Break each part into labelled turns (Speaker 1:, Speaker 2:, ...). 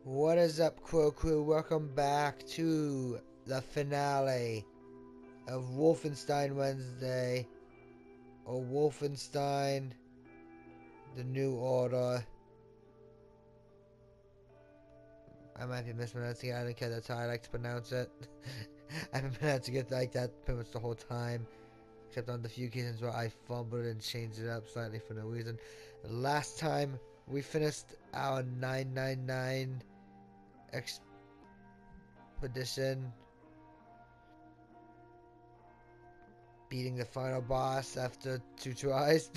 Speaker 1: What is up, Crew? Welcome back to the finale of Wolfenstein Wednesday, or Wolfenstein The New Order. I might be mispronouncing it, I don't care, that's how I like to pronounce it. I've been pronouncing it like that pretty much the whole time, except on the few occasions where I fumbled and changed it up slightly for no reason. Last time, we finished our 999 expedition, beating the final boss after 2 tries.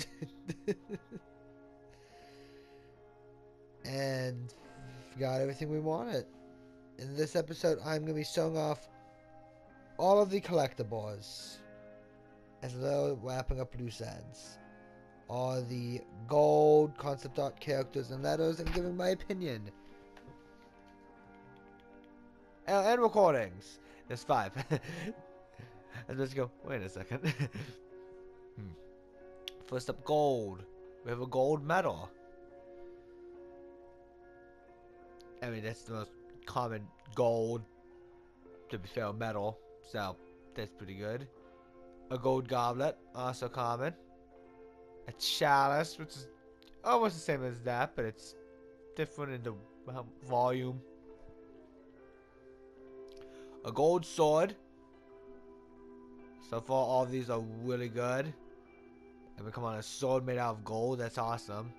Speaker 1: And got everything we wanted. In this episode, I'm going to be showing off all of the collectibles, as well as wrapping up loose ends. All the gold, concept art, characters, and letters, and giving my opinion. And recordings. There's 5. And let's go. Wait a second. First up, gold. We have a gold medal. I mean, that's the most common gold, to be fair, metal. So, that's pretty good. A gold goblet, also common. A chalice, which is almost the same as that, but it's different in the volume. A gold sword. So far, all of these are really good. And we come on, a sword made out of gold. That's awesome.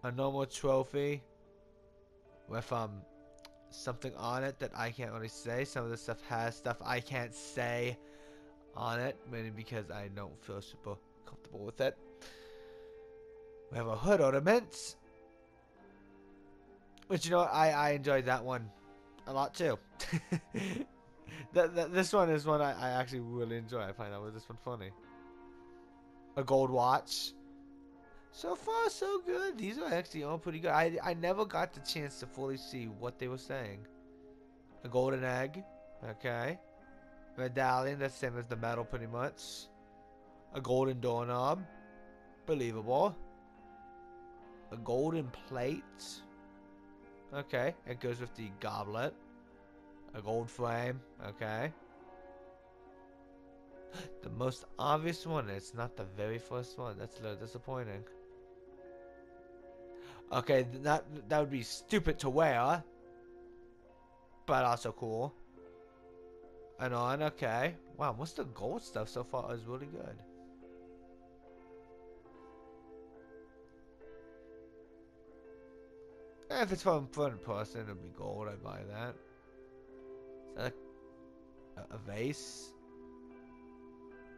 Speaker 1: A normal trophy with something on it that I can't really say. Some of the stuff has stuff I can't say on it, mainly because I don't feel super comfortable with it. We have a hood ornament, which, you know, I enjoyed that one a lot too. This one is one I actually really enjoy. I find out this one funny. A gold watch. So far, so good. These are actually all pretty good. I never got the chance to fully see what they were saying. A golden egg. Okay. Medallion. That's the same as the medal, pretty much. A golden doorknob. Believable. A golden plate. Okay. It goes with the goblet. A gold frame. Okay. The most obvious one. It's not the very first one. That's a little disappointing. Okay, that would be stupid to wear, but also cool. And on, okay. Wow, most of the gold stuff so far is really good. If it's from front person, it'll be gold. I'd buy that. Is that a vase?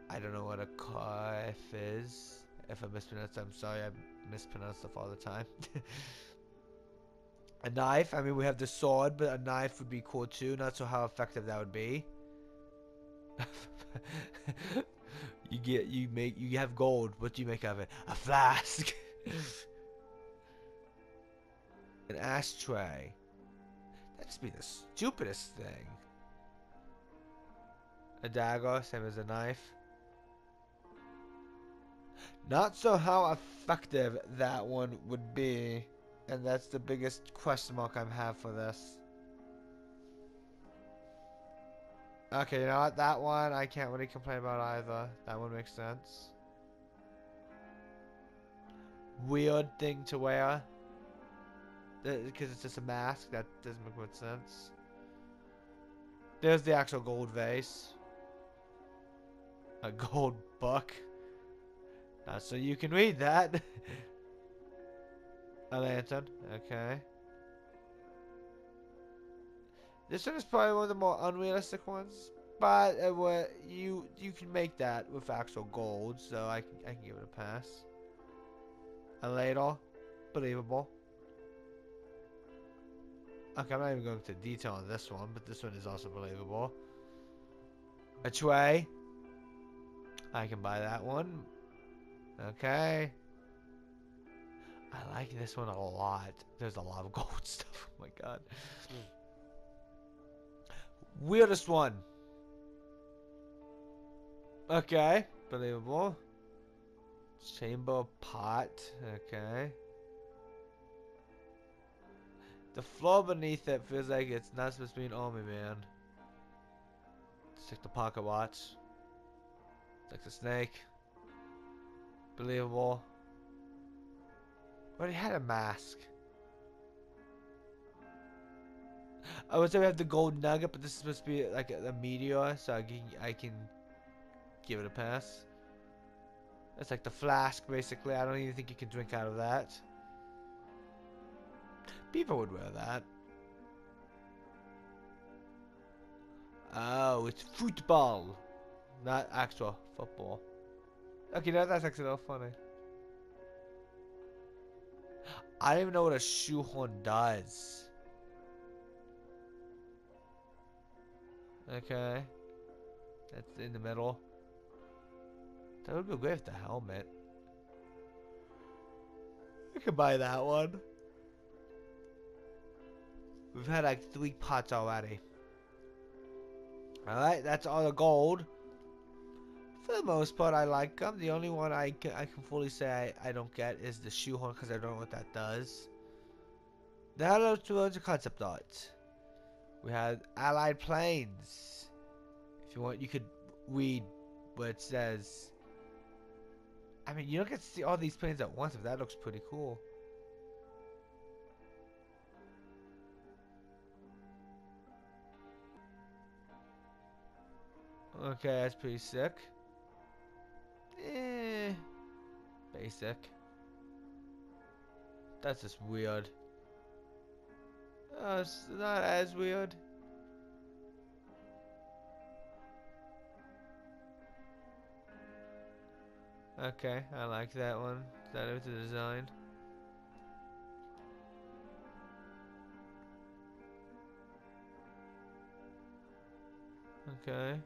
Speaker 1: I don't know what a carf is. If I mispronounce, I'm sorry. I mispronounce stuff all the time. A knife. I mean, we have the sword, but a knife would be cool too. Not sure how effective that would be. You have gold. What do you make of it? A flask. An ashtray. That'd just be the stupidest thing. A dagger, same as a knife. Not so how effective that one would be. And that's the biggest question mark I have for this. Okay, you know what? That one I can't really complain about either. That one makes sense. Weird thing to wear. Because it's just a mask. That doesn't make much sense. There's the actual gold vase. A gold book. So you can read that. A lantern. Okay. This one is probably one of the more unrealistic ones, but you can make that with actual gold, so I can give it a pass. A ladle, believable. Okay, I'm not even going into detail on this one, but this one is also believable. A tray, I can buy that one. Okay. I like this one a lot. There's a lot of gold stuff. Oh my god. Weirdest one. Okay, believable. Chamber pot. Okay. The floor beneath it feels like it's not supposed to be an army, man. It's like the pocket watch. It's like the snake. Believable. But he had a mask. I would say we have the gold nugget, but this is supposed to be like a meteor, so I can give it a pass. It's like the flask, basically. I don't even think you can drink out of that. Beaver would wear that. Oh, it's football, not actual football. Okay, no, that's actually not funny. I don't even know what a shoehorn does. Okay. That's in the middle. That would go great with the helmet. We could buy that one. We've had like 3 pots already. Alright, that's all the gold. For the most part, I like them. The only one I can fully say I don't get is the shoehorn because I don't know what that does. The other 2 are concept art. We had Allied Planes. If you want, you could read what it says. I mean, you don't get to see all these planes at once, but that looks pretty cool. Okay, that's pretty sick. Basic. That's just weird. It's not as weird. Okay, I like that one. That was the design. Okay.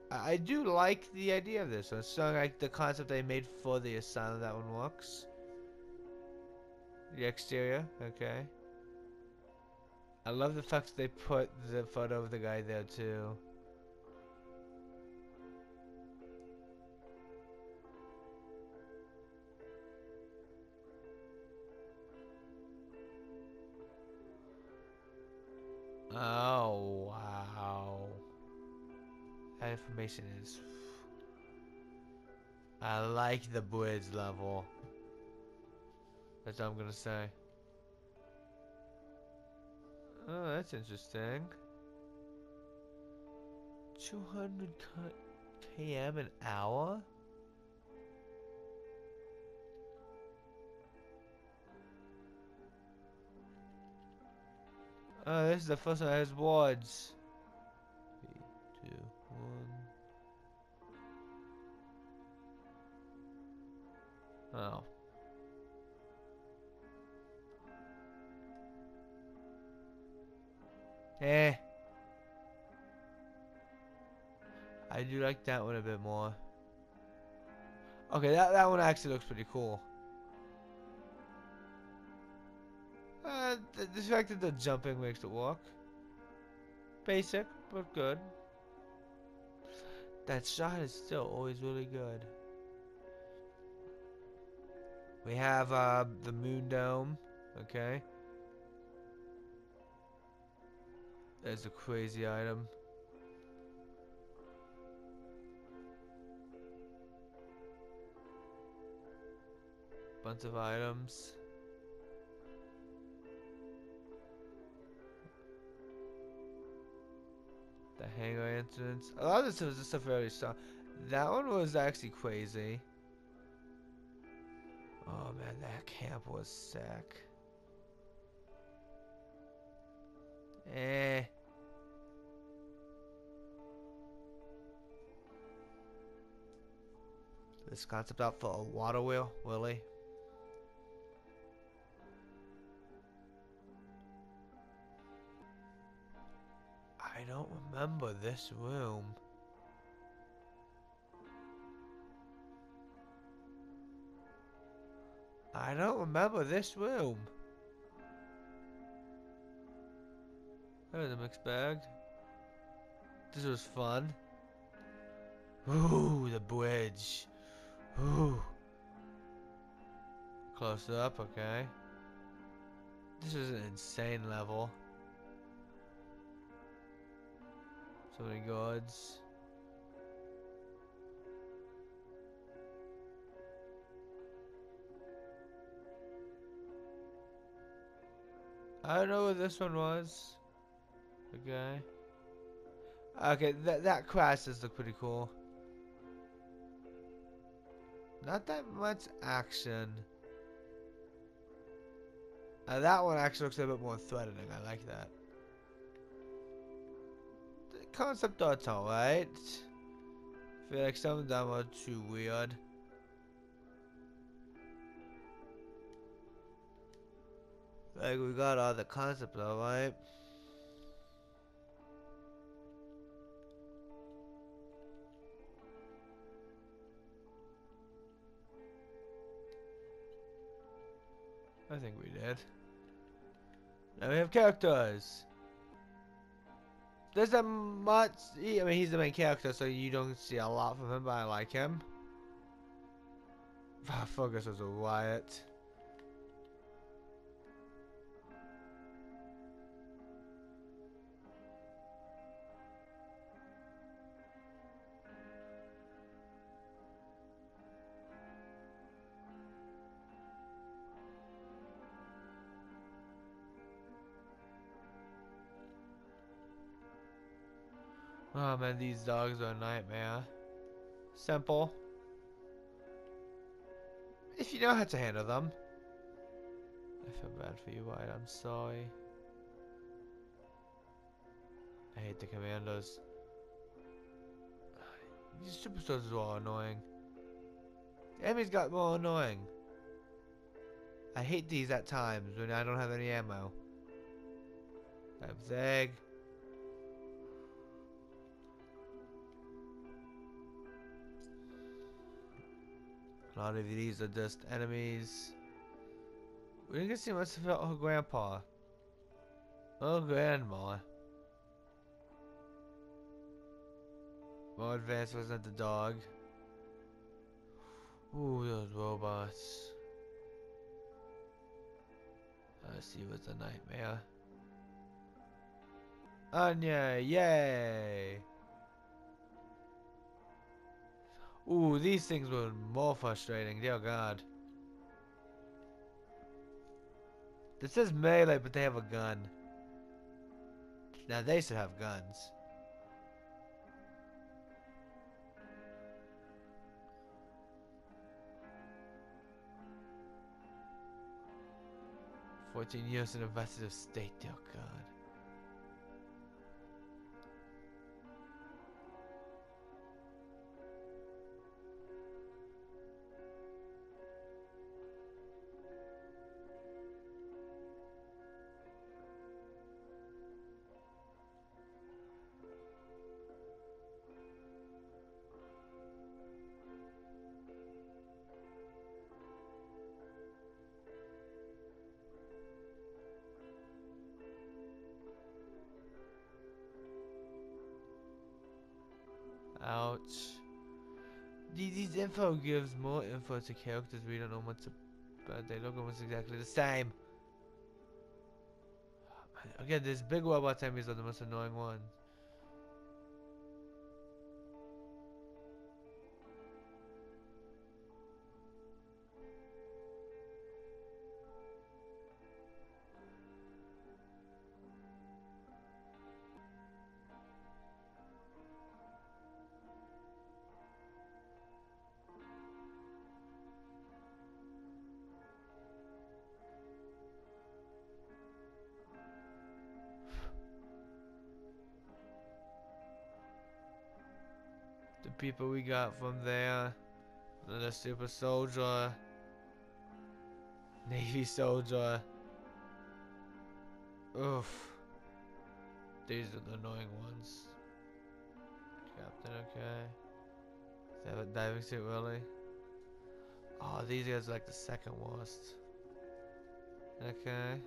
Speaker 1: I do like the idea of this one. So like the concept they made for the asylum, that one works. The exterior, okay. I love the fact that they put the photo of the guy there too. Oh, wow. That information is... I like the bridge level. That's all I'm gonna say. Oh, that's interesting. 200 km an hour? Oh, this is the first one that has words. 3, 2, 1. Oh. Eh. I do like that one a bit more. Okay, that one actually looks pretty cool. The fact that the jumping makes it walk. Basic, but good. That shot is still always really good. We have the moon dome. Okay. There's a crazy item. Bunch of items. The hangar entrance. A lot of this was just stuff I already saw. That one was actually crazy. Oh man, that camp was sick. Eh. This concept out for a water wheel, Willie. I don't remember this room. I don't remember this room. That was a mixed bag. This was fun. Ooh, the bridge. Ooh. Close up, okay. This is an insane level. So many gods. I don't know what this one was. Okay. Okay, that crash does look pretty cool. Not that much action. That one actually looks a bit more threatening. I like that. The concept art's alright. Feel like some of them are too weird. Like we got all the concepts alright. I think we did. Now we have characters. There's not much. I mean, he's the main character, so you don't see a lot from him, but I like him. Focus was a riot. Oh man, these dogs are a nightmare. Simple. If you know how to handle them. I feel bad for you, White. I'm sorry. I hate the commandos. These superstores are all annoying. The enemies got more annoying. I hate these at times when I don't have any ammo. Times egg. A lot of these are just enemies. We didn't get to see much of her grandpa. Oh, grandma. More advanced wasn't the dog. Ooh, those robots. I see what's a nightmare. Anya, yay! Ooh, these things were more frustrating, dear God. This says melee, but they have a gun. Now they should have guns. "14 years in investigative state, dear God." Ouch. These info gives more info to characters we don't know much about. They look almost exactly the same. Again, these big robot enemies are the most annoying ones. The people we got from there. The super soldier. Navy soldier. Oof. These are the annoying ones. Captain, okay. Does they have a diving suit, really? Oh, these guys are like the second worst. Okay.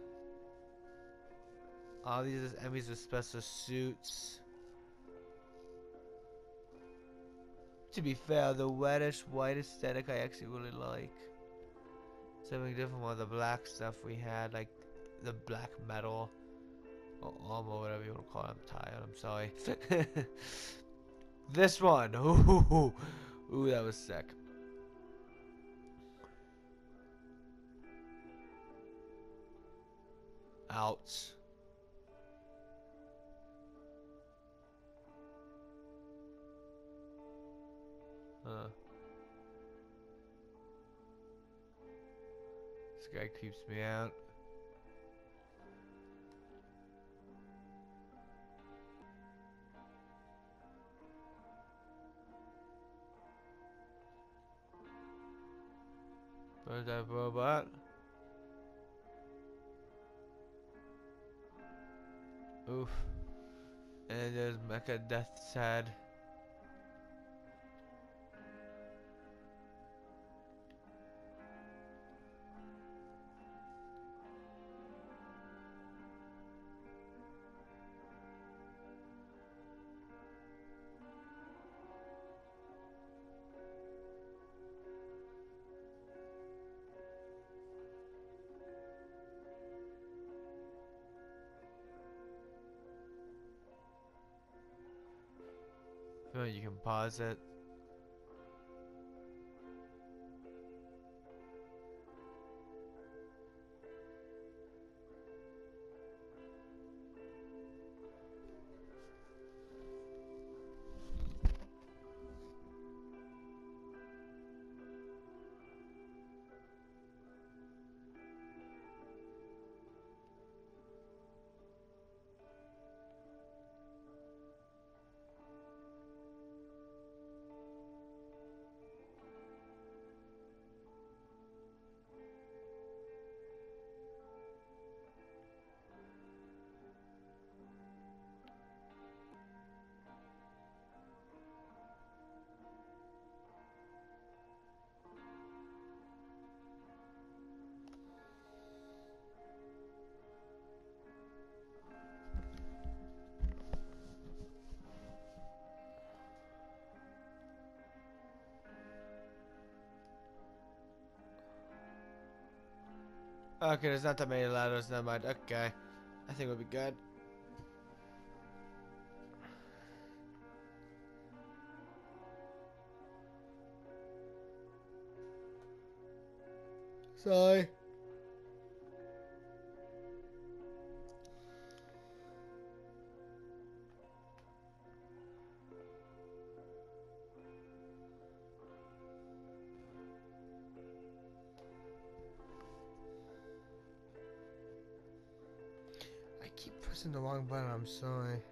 Speaker 1: All these enemies with special suits. To be fair, the reddish white aesthetic I actually really like. Something different from the black stuff we had, like the black metal. Or armor, whatever you want to call it. I'm tired, I'm sorry. This one. Ooh, ooh, that was sick. Ouch. This guy creeps me out. Where's that robot? Oof. And there's Mecha Death's head. Oh, you can pause it. Okay, there's not that many ladders, never mind. Okay. I think we'll be good. Sorry. I keep pressing the wrong button, I'm sorry.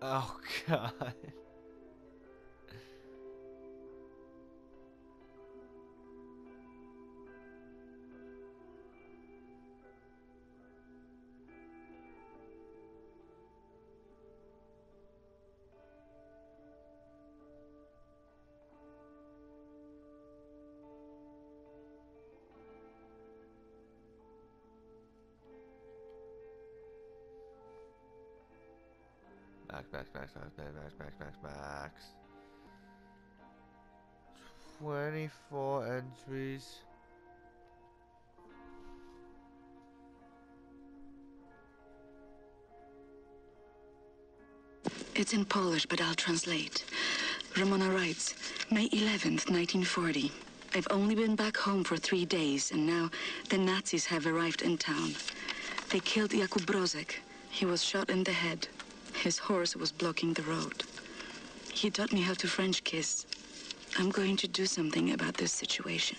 Speaker 1: Oh god. Max. 24 entries.
Speaker 2: It's in Polish, but I'll translate. Ramona writes, May 11th, 1940. I've only been back home for 3 days, and now the Nazis have arrived in town. They killed Jakub Brozek. He was shot in the head. His horse was blocking the road. He taught me how to French kiss. I'm going to do something about this situation.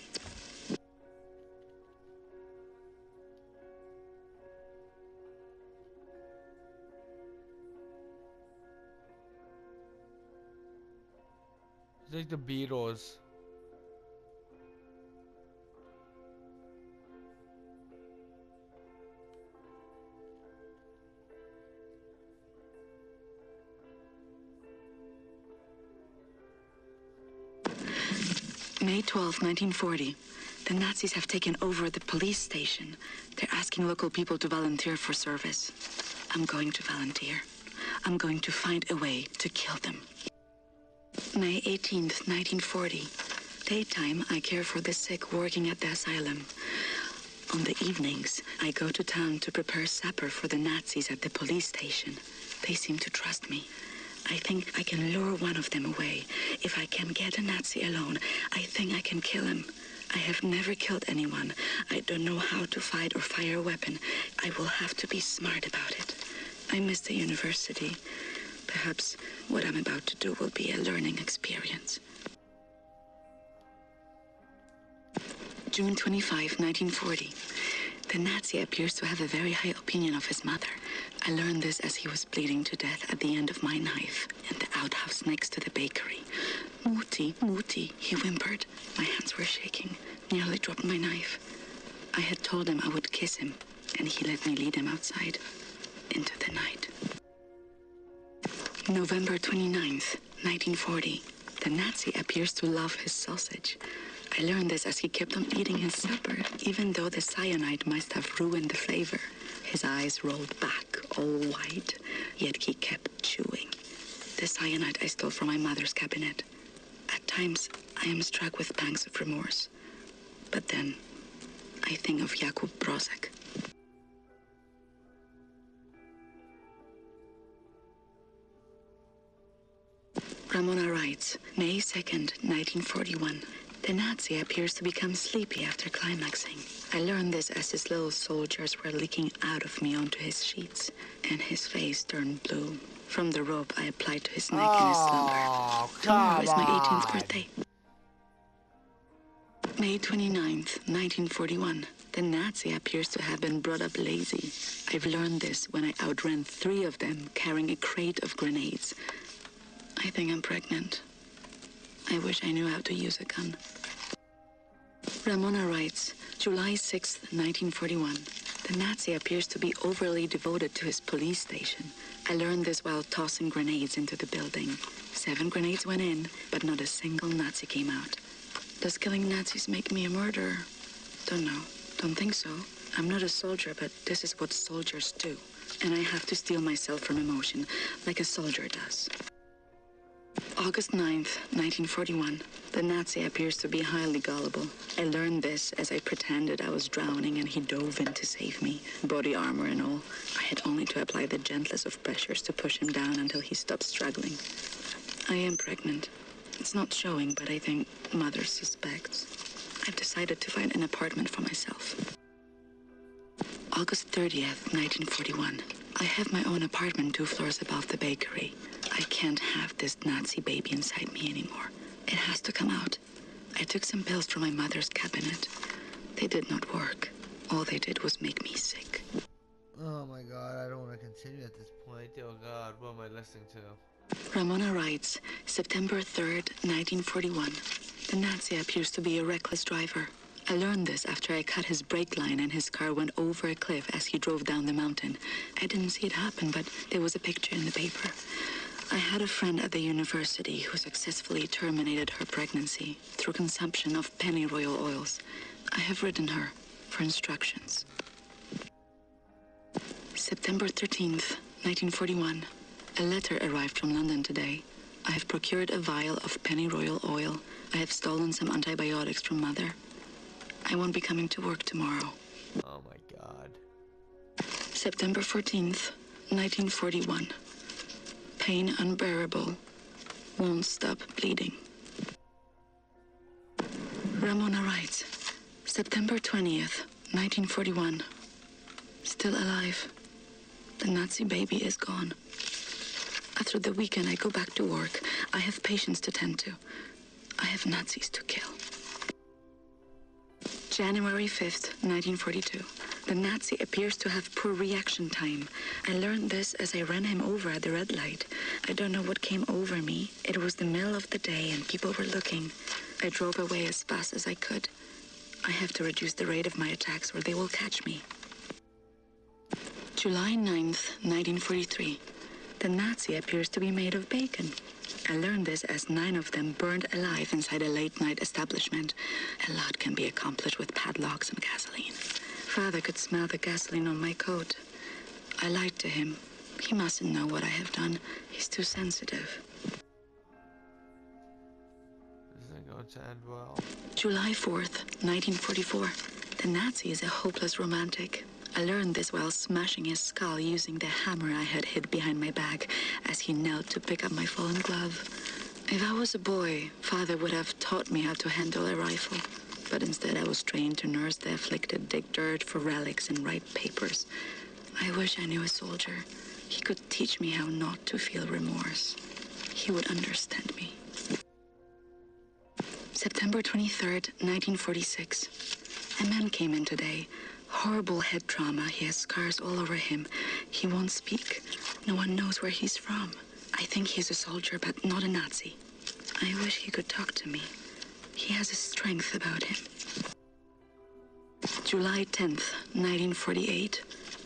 Speaker 1: It's like the Beatles.
Speaker 2: May 12, 1940. The Nazis have taken over the police station. They're asking local people to volunteer for service. I'm going to volunteer. I'm going to find a way to kill them. May 18th, 1940. Daytime, I care for the sick working at the asylum. On the evenings, I go to town to prepare supper for the Nazis at the police station. They seem to trust me. I think I can lure one of them away. If I can get a Nazi alone, I think I can kill him. I have never killed anyone. I don't know how to fight or fire a weapon. I will have to be smart about it. I miss the university. Perhaps what I'm about to do will be a learning experience. June 25, 1940. The Nazi appears to have a very high opinion of his mother. I learned this as he was bleeding to death at the end of my knife in the outhouse next to the bakery. Mutti, Mutti, he whimpered. My hands were shaking, nearly dropped my knife. I had told him I would kiss him, and he let me lead him outside, into the night. November 29th, 1940. The Nazi appears to love his sausage. I learned this as he kept on eating his supper, even though the cyanide must have ruined the flavor. His eyes rolled back, all white, yet he kept chewing. The cyanide I stole from my mother's cabinet. At times, I am struck with pangs of remorse. But then, I think of Jakub Brozek. Ramona writes, May 2nd, 1941. The Nazi appears to become sleepy after climaxing. I learned this as his little soldiers were leaking out of me onto his sheets, and his face turned blue. From the rope I applied to his neck in his slumber. Tomorrow is my 18th birthday. May 29th, 1941. The Nazi appears to have been brought up lazy. I've learned this when I outran 3 of them carrying a crate of grenades. I think I'm pregnant. I wish I knew how to use a gun. Ramona writes, July 6th, 1941. The Nazi appears to be overly devoted to his police station. I learned this while tossing grenades into the building. 7 grenades went in, but not a single Nazi came out. Does killing Nazis make me a murderer? Don't know. Don't think so. I'm not a soldier, but this is what soldiers do. And I have to steel myself from emotion, like a soldier does. August 9th, 1941. The Nazi appears to be highly gullible. I learned this as I pretended I was drowning and he dove in to save me, body armor and all. I had only to apply the gentlest of pressures to push him down until he stopped struggling. I am pregnant. It's not showing, but I think mother suspects. I've decided to find an apartment for myself. August 30th, 1941. I have my own apartment 2 floors above the bakery. I can't have this Nazi baby inside me anymore. It has to come out. I took some pills from my mother's cabinet. They did not work. All they did was make me sick.
Speaker 1: Oh my god, I don't want to continue at this point. Oh god, what am I listening to?
Speaker 2: Ramona writes, September 3rd, 1941. The Nazi appears to be a reckless driver. I learned this after I cut his brake line and his car went over a cliff as he drove down the mountain. I didn't see it happen, but there was a picture in the paper. I had a friend at the university who successfully terminated her pregnancy through consumption of pennyroyal oils. I have written her for instructions. September 13th, 1941. A letter arrived from London today. I have procured a vial of pennyroyal oil. I have stolen some antibiotics from Mother. I won't be coming to work tomorrow.
Speaker 1: Oh my god.
Speaker 2: September 14th, 1941. Pain unbearable. Won't stop bleeding. Ramona writes, September 20th, 1941. Still alive. The Nazi baby is gone. After the weekend, I go back to work. I have patients to tend to. I have Nazis to kill. January 5th, 1942. The Nazi appears to have poor reaction time. I learned this as I ran him over at the red light. I don't know what came over me. It was the middle of the day and people were looking. I drove away as fast as I could. I have to reduce the rate of my attacks or they will catch me. July 9th, 1943. The Nazi appears to be made of bacon. I learned this as 9 of them burned alive inside a late-night establishment. A lot can be accomplished with padlocks and gasoline. Father could smell the gasoline on my coat. I lied to him. He mustn't know what I have done. He's too sensitive.
Speaker 1: This isn't going to end well.
Speaker 2: July 4th, 1944. The Nazi is a hopeless romantic. I learned this while smashing his skull using the hammer I had hid behind my back as he knelt to pick up my fallen glove. If I was a boy, Father would have taught me how to handle a rifle. But instead I was trained to nurse the afflicted, dig dirt for relics, and write papers. I wish I knew a soldier. He could teach me how not to feel remorse. He would understand me. September 23rd, 1946. A man came in today. Horrible head trauma. He has scars all over him. He won't speak. No one knows where he's from. I think he's a soldier, but not a Nazi. I wish he could talk to me. He has a strength about him. July 10th, 1948.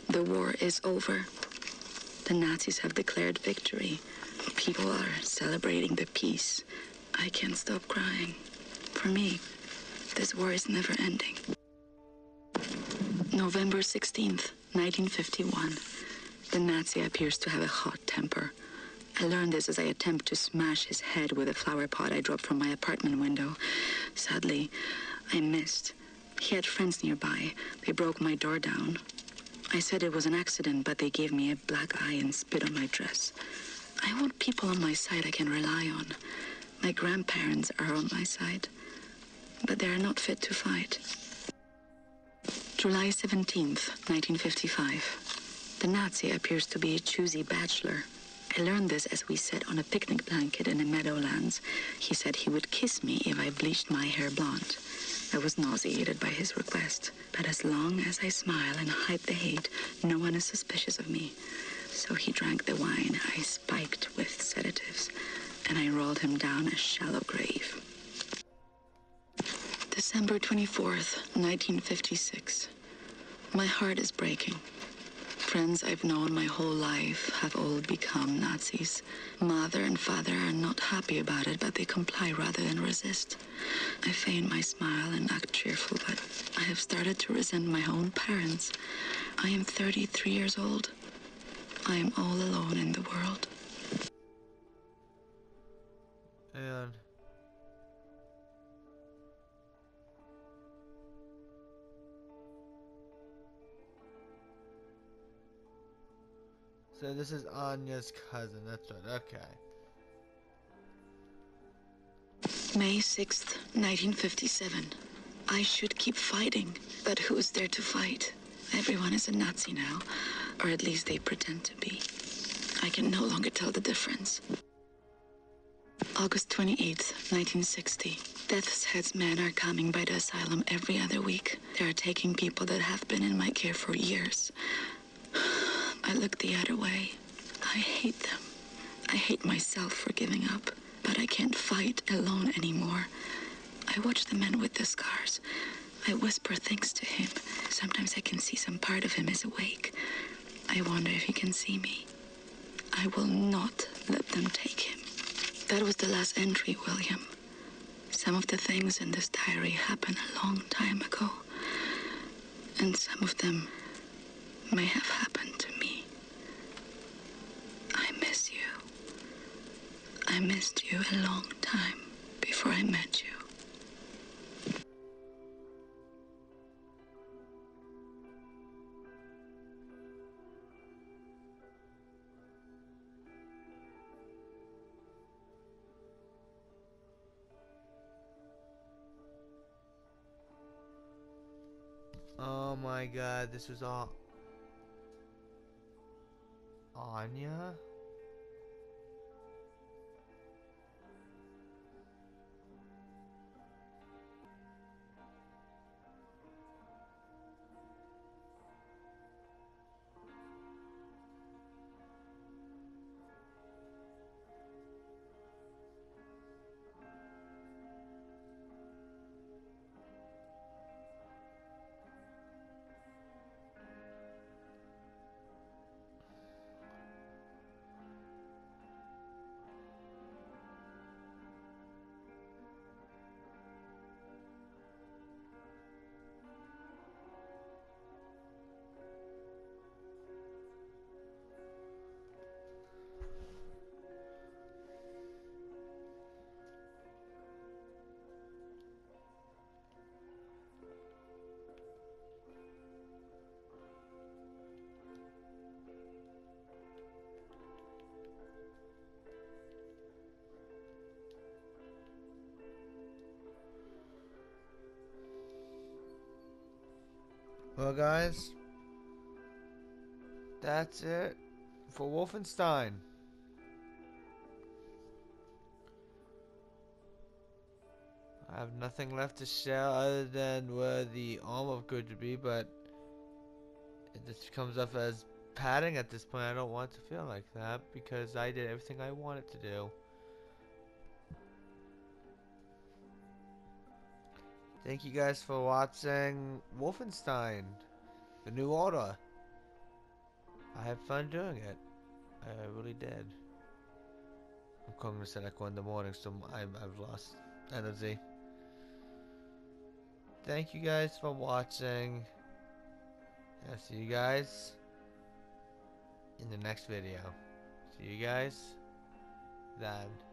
Speaker 2: The war is over. The Nazis have declared victory. People are celebrating the peace. I can't stop crying. For me, this war is never ending. November 16th, 1951. The Nazi appears to have a hot temper. I learned this as I attempt to smash his head with a flower pot I dropped from my apartment window. Sadly, I missed. He had friends nearby. They broke my door down. I said it was an accident, but they gave me a black eye and spit on my dress. I want people on my side I can rely on. My grandparents are on my side, but they are not fit to fight. July 17th, 1955. The Nazi appears to be a choosy bachelor. I learned this as we sat on a picnic blanket in the meadowlands. He said he would kiss me if I bleached my hair blonde. I was nauseated by his request, but as long as I smile and hide the hate, no one is suspicious of me. So he drank the wine I spiked with sedatives, and I rolled him down a shallow grave. December 24th, 1956. My heart is breaking. Friends I've known my whole life have all become Nazis. Mother and father are not happy about it, but they comply rather than resist. I feign my smile and act cheerful, but I have started to resent my own parents. I am 33 years old. I am all alone in the world.
Speaker 1: And so this is Anya's cousin. That's right. Okay.
Speaker 2: May 6th, 1957. I should keep fighting, but who is there to fight? Everyone is a Nazi now, or at least they pretend to be. I can no longer tell the difference. August 28th, 1960. Death's Head's men are coming by the asylum every other week. They are taking people that have been in my care for years. I look the other way. I hate them. I hate myself for giving up, but I can't fight alone anymore. I watch the man with the scars. I whisper things to him. Sometimes I can see some part of him is awake. I wonder if he can see me. I will not let them take him. That was the last entry, William. Some of the things in this diary happened a long time ago. And some of them may have happened to me. I miss you. I missed you a long time before I met you.
Speaker 1: Oh my god, this was all Anya? Well guys, that's it for Wolfenstein. I have nothing left to share other than where the armor could be, but it just comes up as padding at this point. I don't want to feel like that because I did everything I wanted to do. Thank you guys for watching Wolfenstein, The New Order. I had fun doing it. I really did. I'm going to say like 1 in the morning, so I've lost energy. Thank you guys for watching. I'll see you guys in the next video. See you guys then.